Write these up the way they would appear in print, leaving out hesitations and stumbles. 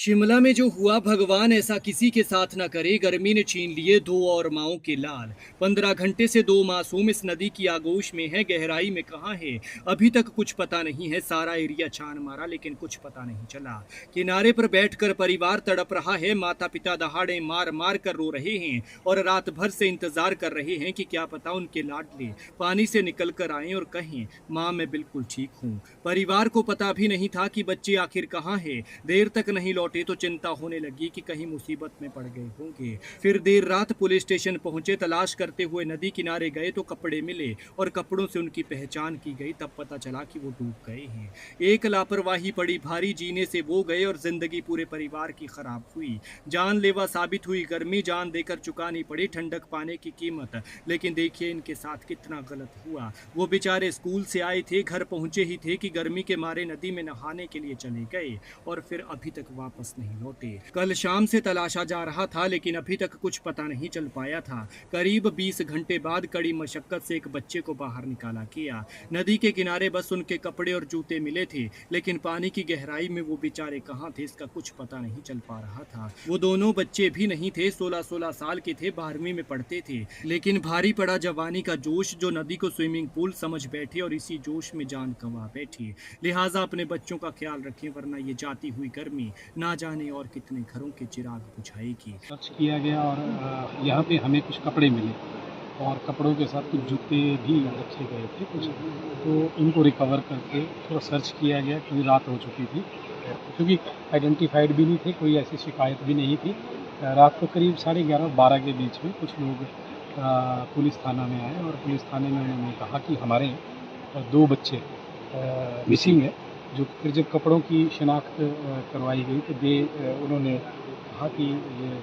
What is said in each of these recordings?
शिमला में जो हुआ भगवान ऐसा किसी के साथ न करे। गर्मी ने छीन लिए दो और माओं के लाल। 15 घंटे से दो मासूम इस नदी की आगोश में है। गहराई में कहाँ है अभी तक कुछ पता नहीं है। सारा एरिया छान मारा लेकिन कुछ पता नहीं चला। किनारे पर बैठकर परिवार तड़प रहा है। माता पिता दहाड़े मार मार कर रो रहे हैं और रात भर से इंतजार कर रहे हैं कि क्या पता उनके लाडले पानी से निकल कर आए और कहें माँ मैं बिल्कुल ठीक हूँ। परिवार को पता भी नहीं था कि बच्चे आखिर कहाँ है। देर तक नहीं लौटे तो चिंता होने लगी कि कहीं मुसीबत में पड़ गए होंगे। फिर देर रात पुलिस स्टेशन पहुंचे। तलाश करते हुए नदी किनारे गए तो कपड़े मिले और कपड़ों से उनकी पहचान की गई। तब पता चला कि वो डूब गए हैं। एक लापरवाही पड़ी भारी, जीने से वो गए और जिंदगी पूरे परिवार की खराब हुई। जानलेवा साबित हुई गर्मी, जान देकर चुकानी पड़ी ठंडक पाने की कीमत। लेकिन देखिए इनके साथ कितना गलत हुआ। वो बेचारे स्कूल से आए थे, घर पहुंचे ही थे कि गर्मी के मारे नदी में नहाने के लिए चले गए और फिर अभी तक वापस नहीं लौटे। कल शाम से तलाशा जा रहा था लेकिन अभी तक कुछ पता नहीं चल पाया था। करीब 20 घंटे बाद कड़ी मशक्कत से एक बच्चे को बाहर निकाला गया। नदी के किनारे बस उनके कपड़े और जूते मिले थे लेकिन पानी की गहराई में वो बेचारे कहाँ थे इसका कुछ पता नहीं चल पा रहा था। वो दोनों बच्चे भी नहीं थे, 16-16 साल के थे, 12वीं में पढ़ते थे। लेकिन भारी पड़ा जवानी का जोश जो नदी को स्विमिंग पूल समझ बैठे और इसी जोश में जान गंवा बैठे। लिहाजा अपने बच्चों का ख्याल रखें वरना ये जाती हुई गर्मी ना जाने और कितने घरों के चिराग बुझाएगी। सर्च किया गया और यहाँ पे हमें कुछ कपड़े मिले और कपड़ों के साथ कुछ जूते भी रखे गए थे कुछ, तो इनको रिकवर करके थोड़ा सर्च किया गया क्योंकि रात हो चुकी थी, क्योंकि आइडेंटिफाइड भी नहीं थे, कोई ऐसी शिकायत भी नहीं थी। रात को करीब 11:30-12 के बीच में कुछ लोग पुलिस थाना में आए और पुलिस थाने में उन्होंने कहा कि हमारे दो बच्चे मिसिंग है। जो फिर जब कपड़ों की शिनाख्त करवाई गई तो उन्होंने कहा कि ये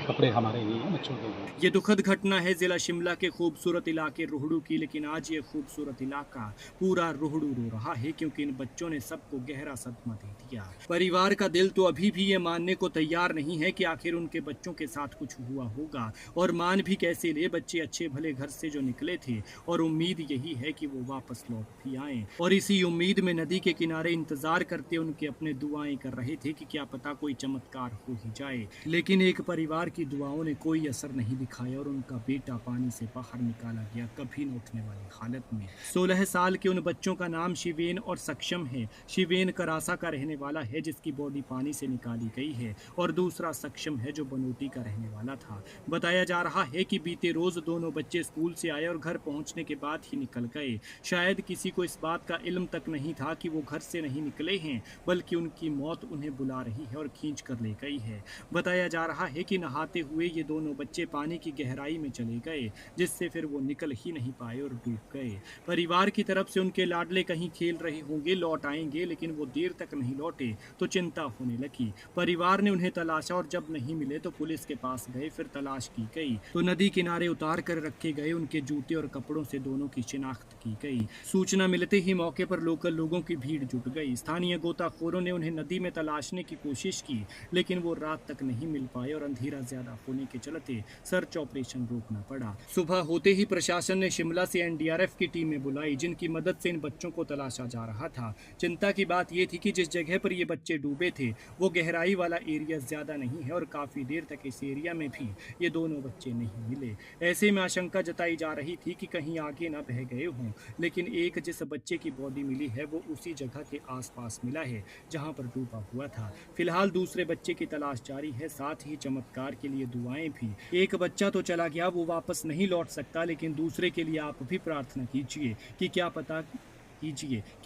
कपड़े हमारे नहीं हैं, बच्चों के हैं। ये दुखद घटना है जिला शिमला के खूबसूरत इलाके रोहड़ू की। लेकिन आज ये खूबसूरत इलाका पूरा रोहड़ू रो रहा है क्योंकि इन बच्चों ने सबको गहरा सदमा दे दिया। परिवार का दिल तो अभी भी ये मानने को तैयार नहीं है कि आखिर उनके बच्चों के साथ कुछ हुआ होगा। और मान भी कैसे ले, बच्चे अच्छे भले घर से जो निकले थे और उम्मीद यही है कि वो वापस लौट भी आए। और इसी उम्मीद में नदी के किनारे इंतजार करते उनके अपने दुआएं कर रहे थे कि क्या पता कोई चमत्कार हो ही जाए। लेकिन एक परिवार की दुआओं ने कोई असर नहीं दिखाया और उनका बेटा पानी से बाहर निकाला गया कभी न उठने वाली हालत में। 16 साल के उन बच्चों का नाम शिवेन और सक्षम है। शिवेन करासा का रहने वाला है जिसकी बॉडी पानी से निकाली गई है और दूसरा सक्षम है जो बनोटी का रहने वाला था। बताया जा रहा है कि बीते रोज दोनों बच्चे स्कूल से आए और घर पहुंचने के बाद ही निकल गए। शायद किसी को इस बात का इल्म तक नहीं था कि वो घर से नहीं निकले हैं, बल्कि उनकी मौत उन्हें बुला रही है और खींच कर ले गई है। बताया जा रहा है कि नहाते हुए ये दोनों बच्चे पानी की गहराई में चले गए जिससे फिर वो निकल ही नहीं पाए और डूब गए। परिवार की तरफ से उनके लाडले कहीं खेल रहे होंगे, लौट आएंगे, लेकिन वो देर तक नहीं लौटे तो चिंता होने लगी। परिवार ने उन्हें तलाशा और जब नहीं मिले तो पुलिस के पास गए। फिर तलाश की गई तो नदी किनारे उतार कर रखे गए उनके जूते और कपड़ों से दोनों की शिनाख्त की गई। सूचना मिलते ही मौके पर लोकल लोगों की भीड़ जुट गई। स्थानीय गोताखोरों ने उन्हें नदी में तलाशने की कोशिश की लेकिन वो रात तक नहीं मिल पाए और अंधेरा ज्यादा होने के चलते सर्च ऑपरेशन रोकना पड़ा। सुबह होते ही प्रशासन ने शिमला से एनडीआरएफ की टीमें बुलाई जिनकी मदद से इन बच्चों को तलाशा जा रहा था। चिंता की बात यह थी कि जिस जगह पर ये बच्चे डूबे थे वो गहराई वाला एरिया ज्यादा नहीं है और काफी देर तक इस एरिया में भी ये दोनों बच्चे नहीं मिले। ऐसे में आशंका जताई जा रही थी कि कहीं आगे ना बह गए हों। लेकिन एक जिस बच्चे की बॉडी मिली है वो उसी जगह के आसपास मिला है जहां पर डूबा हुआ था। फिलहाल दूसरे बच्चे की तलाश जारी है, साथ ही चमत्कार के लिए दुआएं भी। एक बच्चा तो चला गया, वो वापस नहीं लौट सकता, लेकिन दूसरे के लिए आप भी प्रार्थना कीजिए कि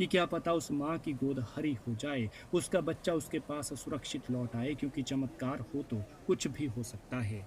क्या पता उस माँ की गोद हरी हो जाए, उसका बच्चा उसके पास सुरक्षित लौट आए, क्योंकि चमत्कार हो तो कुछ भी हो सकता है।